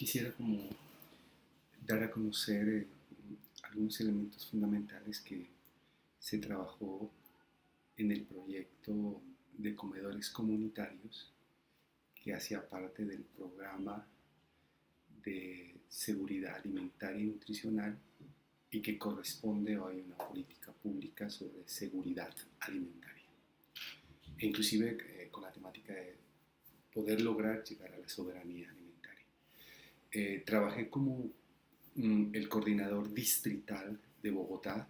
Quisiera como dar a conocer algunos elementos fundamentales que se trabajó en el proyecto de comedores comunitarios que hacía parte del programa de seguridad alimentaria y nutricional y que corresponde hoy a una política pública sobre seguridad alimentaria e inclusive con la temática de poder lograr llegar a la soberanía alimentaria. Trabajé como el coordinador distrital de Bogotá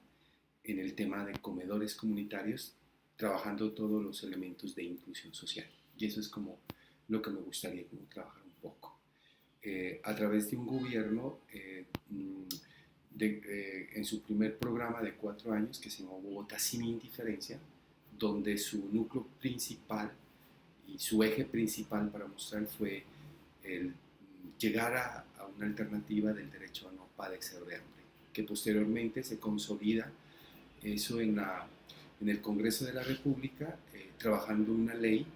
en el tema de comedores comunitarios, trabajando todos los elementos de inclusión social. Y eso es como lo que me gustaría como trabajar un poco. A través de un gobierno en su primer programa de 4 años que se llamó Bogotá sin indiferencia, donde su núcleo principal y su eje principal para mostrar fue el llegar a una alternativa del derecho a no padecer de hambre, que posteriormente se consolida eso en el Congreso de la República, trabajando una ley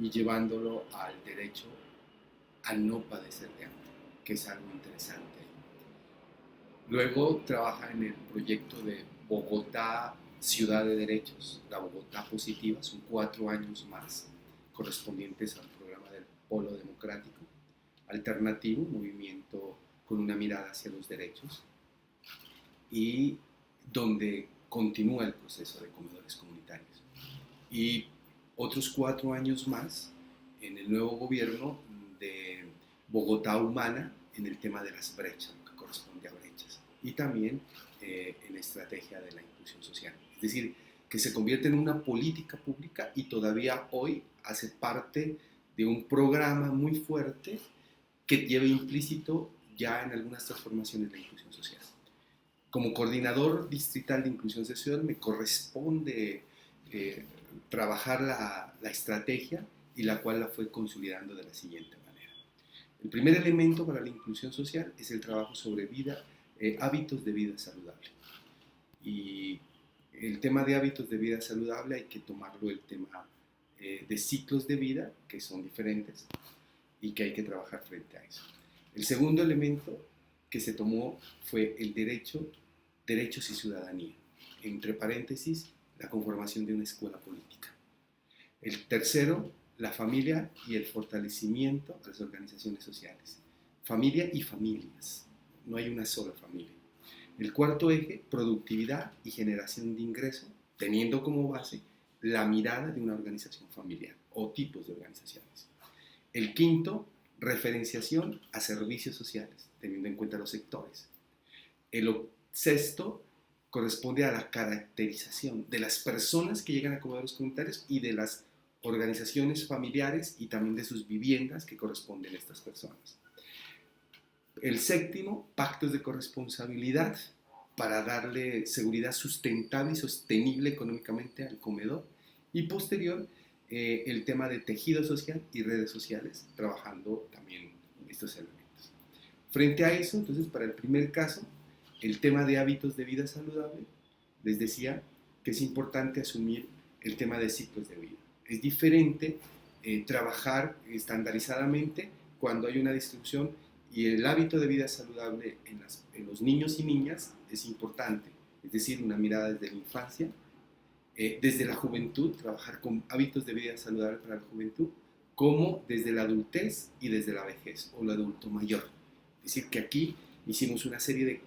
y llevándolo al derecho a no padecer de hambre, que es algo interesante. Luego trabaja en el proyecto de Bogotá Ciudad de Derechos, la Bogotá Positiva, son 4 años más correspondientes al programa del Polo Democrático Alternativo, un movimiento con una mirada hacia los derechos, y donde continúa el proceso de comedores comunitarios. Y otros 4 años más en el nuevo gobierno de Bogotá Humana en el tema de las brechas, lo que corresponde a brechas, y también en la estrategia de la inclusión social. Es decir, que se convierte en una política pública y todavía hoy hace parte de un programa muy fuerte que lleva implícito ya en algunas transformaciones de la inclusión social. Como coordinador distrital de inclusión social me corresponde trabajar la estrategia y la cual la fue consolidando de la siguiente manera. El primer elemento para la inclusión social es el trabajo sobre hábitos de vida saludable. Y el tema de hábitos de vida saludable hay que tomarlo el tema de ciclos de vida, que son diferentes y que hay que trabajar frente a eso. El segundo elemento que se tomó fue el derechos y ciudadanía, entre paréntesis, la conformación de una escuela política. El tercero, la familia y el fortalecimiento de las organizaciones sociales. Familia y familias, no hay una sola familia. El cuarto eje, productividad y generación de ingreso, teniendo como base la mirada de una organización familiar o tipos de organizaciones. El quinto, referenciación a servicios sociales, teniendo en cuenta los sectores. El sexto corresponde a la caracterización de las personas que llegan a comedores comunitarios y de las organizaciones familiares y también de sus viviendas que corresponden a estas personas. El séptimo, pactos de corresponsabilidad para darle seguridad sustentable y sostenible económicamente al comedor. Y posterior, el tema de tejido social y redes sociales, trabajando también estos elementos. Frente a eso, entonces, para el primer caso, el tema de hábitos de vida saludable, les decía que es importante asumir el tema de ciclos de vida. Es diferente trabajar estandarizadamente cuando hay una distribución y el hábito de vida saludable en los niños y niñas es importante, es decir, una mirada desde la infancia, desde la juventud, trabajar con hábitos de vida saludable para la juventud, como desde la adultez y desde la vejez o el adulto mayor. Es decir, que aquí hicimos una serie de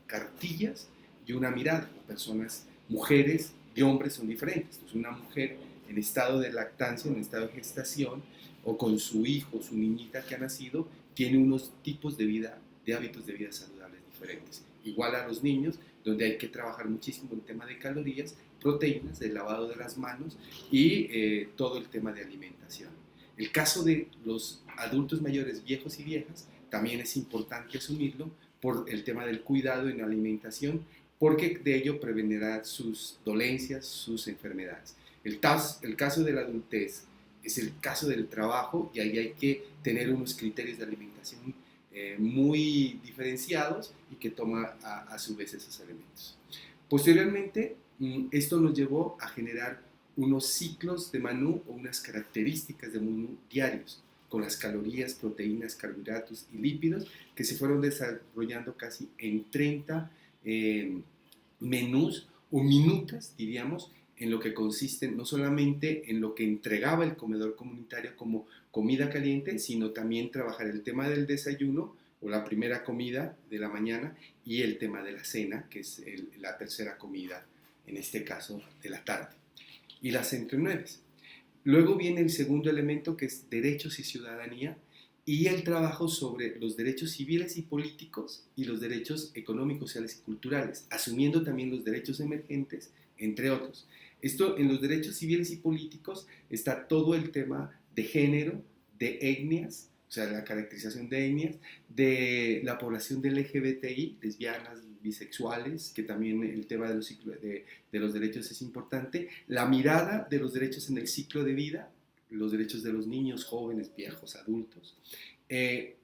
cartillas y una mirada. Personas, mujeres y hombres son diferentes. Entonces, una mujer en estado de lactancia, en estado de gestación, o con su hijo, su niñita que ha nacido, tiene unos tipos de vida, de hábitos de vida saludables diferentes. Igual a los niños, donde hay que trabajar muchísimo el tema de calorías, proteínas, el lavado de las manos y todo el tema de alimentación. El caso de los adultos mayores, viejos y viejas, también es importante asumirlo por el tema del cuidado en la alimentación, porque de ello prevenirá sus dolencias, sus enfermedades. El caso de la adultez es el caso del trabajo y ahí hay que tener unos criterios de alimentación muy diferenciados y que toma a su vez esos elementos. Posteriormente, esto nos llevó a generar unos ciclos de menú o unas características de menú diarios, con las calorías, proteínas, carbohidratos y lípidos, que se fueron desarrollando casi en 30 menús o minutas, diríamos, en lo que consisten no solamente en lo que entregaba el comedor comunitario como comida caliente, sino también trabajar el tema del desayuno o la primera comida de la mañana y el tema de la cena, que es la tercera comida, en este caso de la tarde, y las entrenueves. Luego viene el segundo elemento, que es derechos y ciudadanía, y el trabajo sobre los derechos civiles y políticos y los derechos económicos, sociales y culturales, asumiendo también los derechos emergentes, entre otros. Esto, en los derechos civiles y políticos está todo el tema de género, de etnias, o sea, la caracterización de etnias, de la población del LGBTI, lesbianas, bisexuales, que también el tema de los derechos es importante, la mirada de los derechos en el ciclo de vida, los derechos de los niños, jóvenes, viejos, adultos,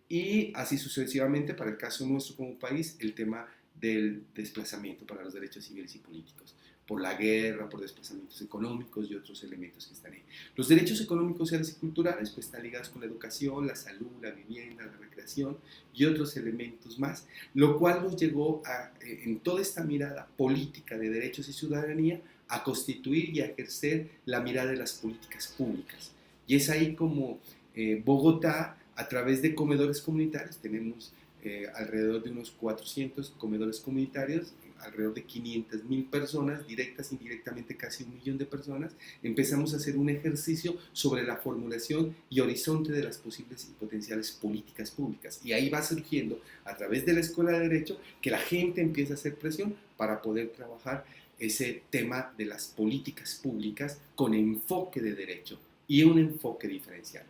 y así sucesivamente, para el caso nuestro como país, el tema del desplazamiento para los derechos civiles y políticos, por la guerra, por desplazamientos económicos y otros elementos que están ahí. Los derechos económicos, sociales y culturales pues están ligados con la educación, la salud, la vivienda, la recreación y otros elementos más, lo cual nos llevó a, en toda esta mirada política de derechos y ciudadanía, a constituir y a ejercer la mirada de las políticas públicas. Y es ahí como Bogotá, a través de comedores comunitarios, tenemos alrededor de unos 400 comedores comunitarios, alrededor de 500.000 personas, directas e indirectamente casi 1 millón de personas, empezamos a hacer un ejercicio sobre la formulación y horizonte de las posibles y potenciales políticas públicas. Y ahí va surgiendo, a través de la Escuela de Derecho, que la gente empieza a hacer presión para poder trabajar ese tema de las políticas públicas con enfoque de derecho y un enfoque diferencial.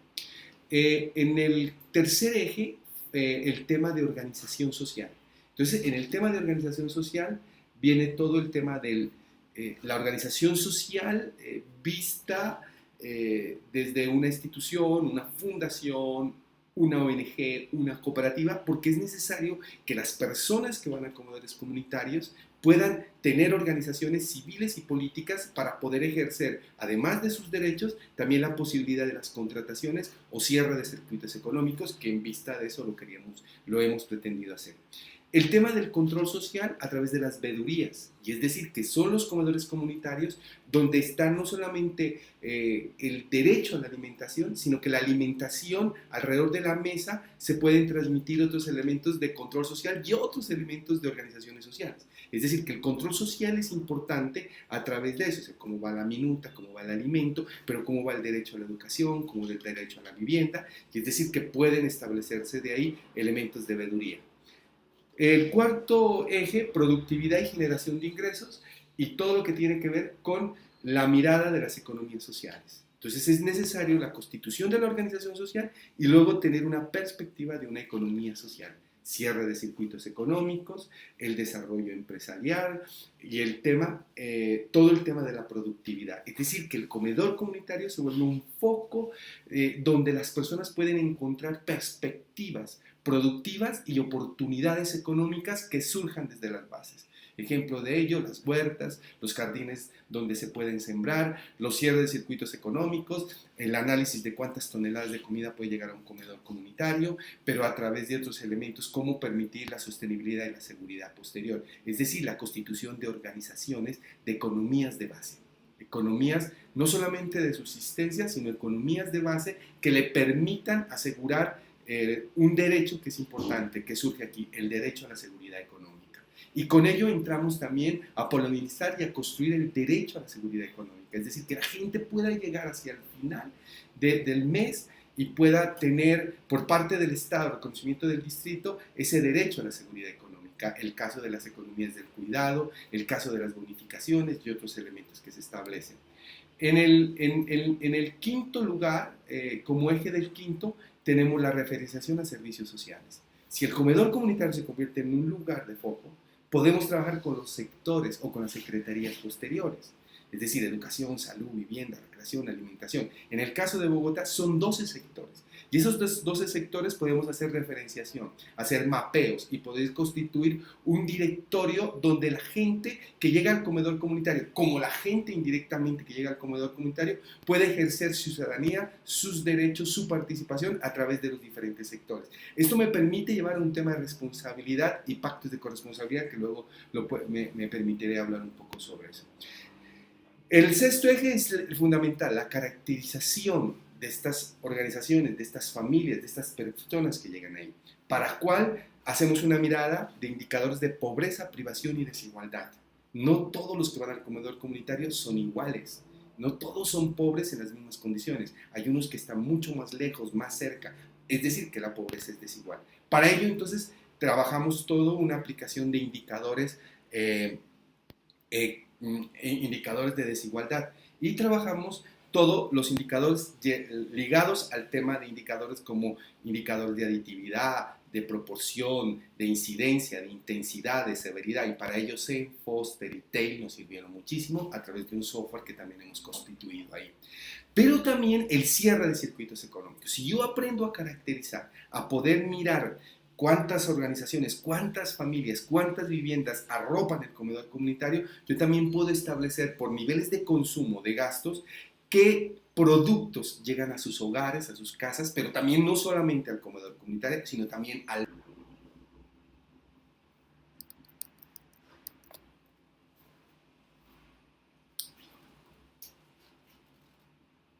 En el tercer eje, el tema de organización social. Entonces, en el tema de organización social viene todo el tema de la organización social vista desde una institución, una fundación, una ONG, una cooperativa, porque es necesario que las personas que van a comedores comunitarios puedan tener organizaciones civiles y políticas para poder ejercer, además de sus derechos, también la posibilidad de las contrataciones o cierre de circuitos económicos, que en vista de eso lo hemos pretendido hacer. El tema del control social a través de las vedurías, y es decir, que son los comedores comunitarios donde está no solamente el derecho a la alimentación, sino que la alimentación alrededor de la mesa se pueden transmitir otros elementos de control social y otros elementos de organizaciones sociales. Es decir, que el control social es importante a través de eso, o sea, cómo va la minuta, cómo va el alimento, pero cómo va el derecho a la educación, cómo va el derecho a la vivienda, y es decir, que pueden establecerse de ahí elementos de veeduría. El cuarto eje, productividad y generación de ingresos, y todo lo que tiene que ver con la mirada de las economías sociales. Entonces es necesario la constitución de la organización social y luego tener una perspectiva de una economía social. Cierre de circuitos económicos, el desarrollo empresarial y todo el tema de la productividad. Es decir, que el comedor comunitario se vuelve un foco donde las personas pueden encontrar perspectivas productivas y oportunidades económicas que surjan desde las bases. Ejemplo de ello, las huertas, los jardines donde se pueden sembrar, los cierres de circuitos económicos, el análisis de cuántas toneladas de comida puede llegar a un comedor comunitario, pero a través de otros elementos, cómo permitir la sostenibilidad y la seguridad posterior. Es decir, la constitución de organizaciones de economías de base. Economías no solamente de subsistencia, sino economías de base que le permitan asegurar un derecho que es importante, que surge aquí, el derecho a la seguridad económica. Y con ello entramos también a polarizar y a construir el derecho a la seguridad económica, es decir, que la gente pueda llegar hacia el final del mes y pueda tener por parte del Estado, reconocimiento del distrito, ese derecho a la seguridad económica, el caso de las economías del cuidado, el caso de las bonificaciones y otros elementos que se establecen. En el quinto lugar, como eje del quinto, tenemos la referenciación a servicios sociales. Si el comedor comunitario se convierte en un lugar de foco, podemos trabajar con los sectores o con las secretarías posteriores. es decir, educación, salud, vivienda, recreación, alimentación. En el caso de Bogotá son 12 sectores. Y esos 12 sectores podemos hacer referenciación, hacer mapeos y poder constituir un directorio donde la gente que llega al comedor comunitario, como la gente indirectamente que llega al comedor comunitario, puede ejercer su ciudadanía, sus derechos, su participación a través de los diferentes sectores. Esto me permite llevar a un tema de responsabilidad y pactos de corresponsabilidad que luego me permitiré hablar un poco sobre eso. El sexto eje es el fundamental, la caracterización de estas organizaciones, de estas familias, de estas personas que llegan ahí, para cual hacemos una mirada de indicadores de pobreza, privación y desigualdad. No todos los que van al comedor comunitario son iguales, no todos son pobres en las mismas condiciones, hay unos que están mucho más lejos, más cerca, es decir, que la pobreza es desigual. Para ello, entonces, trabajamos todo una aplicación de indicadores indicadores de desigualdad y trabajamos todos los indicadores ligados al tema de indicadores como indicadores de aditividad, de proporción, de incidencia, de intensidad, de severidad, y para ello C, Foster y Tail nos sirvieron muchísimo a través de un software que también hemos constituido ahí. Pero también el cierre de circuitos económicos. Si yo aprendo a caracterizar, a poder mirar cuántas organizaciones, cuántas familias, cuántas viviendas arropan el comedor comunitario, yo también puedo establecer por niveles de consumo, de gastos, qué productos llegan a sus hogares, a sus casas, pero también no solamente al comedor comunitario, sino también al...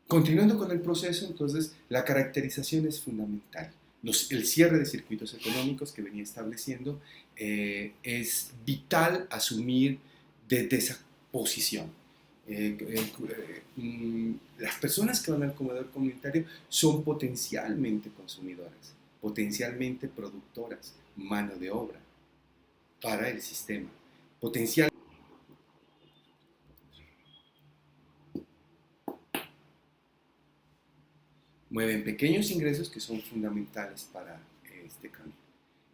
Continuando con el proceso, entonces, la caracterización es fundamental. El cierre de circuitos económicos que venía estableciendo es vital asumir desde esa posición. Las personas que van al comedor comunitario son potencialmente consumidoras, potencialmente productoras, mano de obra para el sistema, potencialmente mueven pequeños ingresos que son fundamentales para este camino.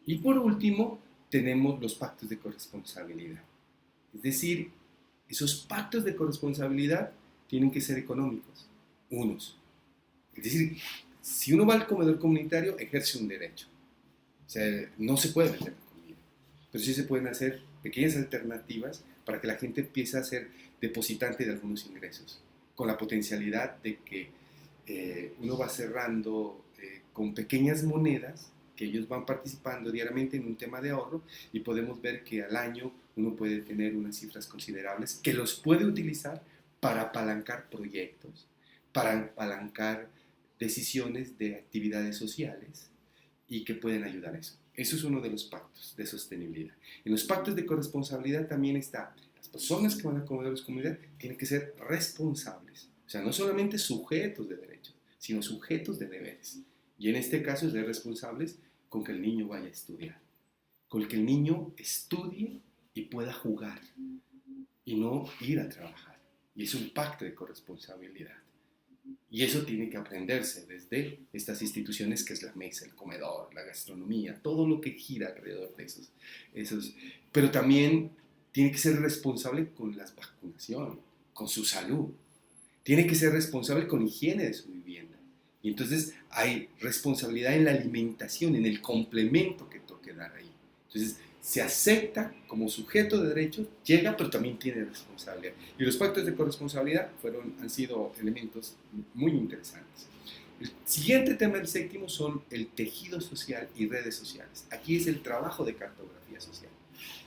Y por último, tenemos los pactos de corresponsabilidad. Es decir, esos pactos de corresponsabilidad tienen que ser económicos, unos. Es decir, si uno va al comedor comunitario, ejerce un derecho. O sea, no se puede vender comida, pero sí se pueden hacer pequeñas alternativas para que la gente empiece a ser depositante de algunos ingresos, con la potencialidad de que uno va cerrando con pequeñas monedas que ellos van participando diariamente en un tema de ahorro y podemos ver que al año uno puede tener unas cifras considerables que los puede utilizar para apalancar proyectos, para apalancar decisiones de actividades sociales y que pueden ayudar a eso. Eso es uno de los pactos de sostenibilidad. En los pactos de corresponsabilidad también está, las personas que van a comedores comunitarios tienen que ser responsables. O sea, no solamente sujetos de derechos, sino sujetos de deberes. Y en este caso es de responsables con que el niño vaya a estudiar, con que el niño estudie y pueda jugar y no ir a trabajar. Y es un pacto de corresponsabilidad. Y eso tiene que aprenderse desde estas instituciones que es la mesa, el comedor, la gastronomía, todo lo que gira alrededor de esos. Pero también tiene que ser responsable con la vacunación, con su salud. Tiene que ser responsable con higiene de su vivienda. Y entonces hay responsabilidad en la alimentación, en el complemento que toque dar ahí. Entonces se acepta como sujeto de derechos, llega, pero también tiene responsabilidad. Y los pactos de corresponsabilidad han sido elementos muy interesantes. El siguiente tema, el séptimo, son el tejido social y redes sociales. Aquí es el trabajo de cartografía social.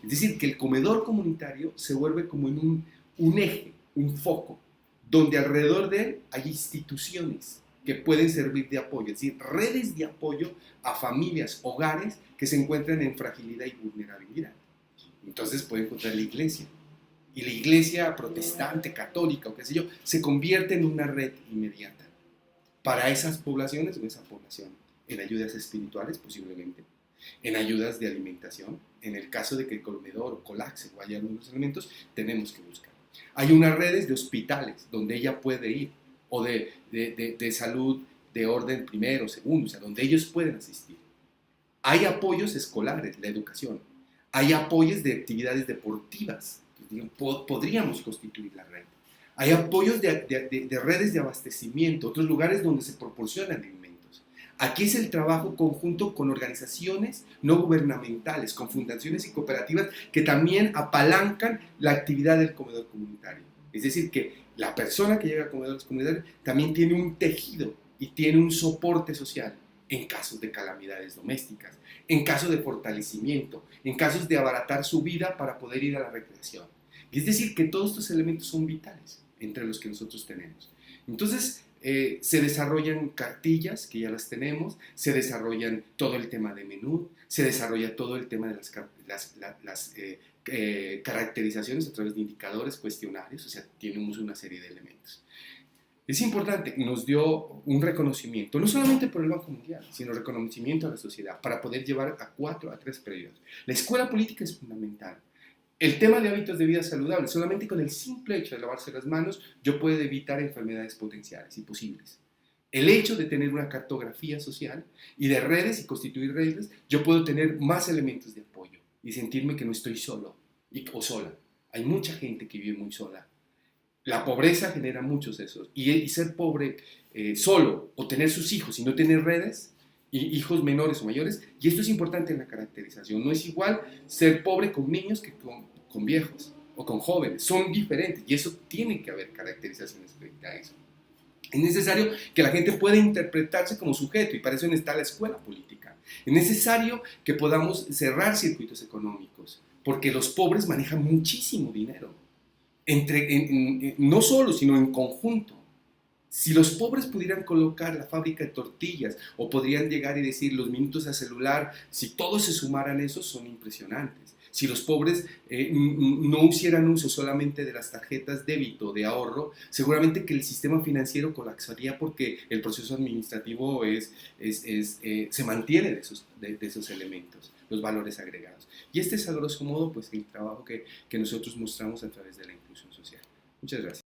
Es decir, que el comedor comunitario se vuelve como en un eje, un foco, donde alrededor de él hay instituciones que pueden servir de apoyo, es decir, redes de apoyo a familias, hogares que se encuentran en fragilidad y vulnerabilidad. Entonces puede encontrar la iglesia, y la iglesia protestante, católica o qué sé yo, se convierte en una red inmediata para esas poblaciones o esa población, en ayudas espirituales posiblemente, en ayudas de alimentación, en el caso de que el comedor o colapse o haya algunos elementos, tenemos que buscar. Hay unas redes de hospitales donde ella puede ir, o de salud de orden primero, segundo, o sea, donde ellos pueden asistir. Hay apoyos escolares, la educación. Hay apoyos de actividades deportivas. Podríamos constituir la red. Hay apoyos de redes de abastecimiento, otros lugares donde se proporcionan alimentos. Aquí es el trabajo conjunto con organizaciones no gubernamentales, con fundaciones y cooperativas que también apalancan la actividad del comedor comunitario. Es decir, que la persona que llega a comedores comunitarios también tiene un tejido y tiene un soporte social en casos de calamidades domésticas, en casos de fortalecimiento, en casos de abaratar su vida para poder ir a la recreación. Es decir, que todos estos elementos son vitales entre los que nosotros tenemos. Entonces, se desarrollan cartillas, que ya las tenemos, se desarrollan todo el tema de menú, se desarrolla todo el tema de las caracterizaciones a través de indicadores, cuestionarios, o sea, tenemos una serie de elementos. Es importante, nos dio un reconocimiento, no solamente por el Banco Mundial, sino reconocimiento a la sociedad para poder llevar a 4 a 3 periodos. La escuela política es fundamental. El tema de hábitos de vida saludables, solamente con el simple hecho de lavarse las manos, yo puedo evitar enfermedades potenciales y posibles. El hecho de tener una cartografía social y de redes y constituir redes, yo puedo tener más elementos de apoyo y sentirme que no estoy solo o sola. Hay mucha gente que vive muy sola. La pobreza genera muchos esos. Y ser pobre solo o tener sus hijos y no tener redes, y hijos menores o mayores, y esto es importante en la caracterización. No es igual ser pobre con niños que con viejos o con jóvenes. Son diferentes y eso tiene que haber caracterizaciones frente a eso. Es necesario que la gente pueda interpretarse como sujeto y para eso está la escuela política. Es necesario que podamos cerrar circuitos económicos porque los pobres manejan muchísimo dinero. No solo, sino en conjunto. Si los pobres pudieran colocar la fábrica de tortillas o podrían llegar y decir los minutos a celular, si todos se sumaran esos, son impresionantes. Si los pobres no hicieran uso solamente de las tarjetas débito de ahorro, seguramente que el sistema financiero colapsaría porque el proceso administrativo se mantiene de esos elementos, los valores agregados. Y este es a grosso modo pues, el trabajo que nosotros mostramos a través de la inclusión social. Muchas gracias.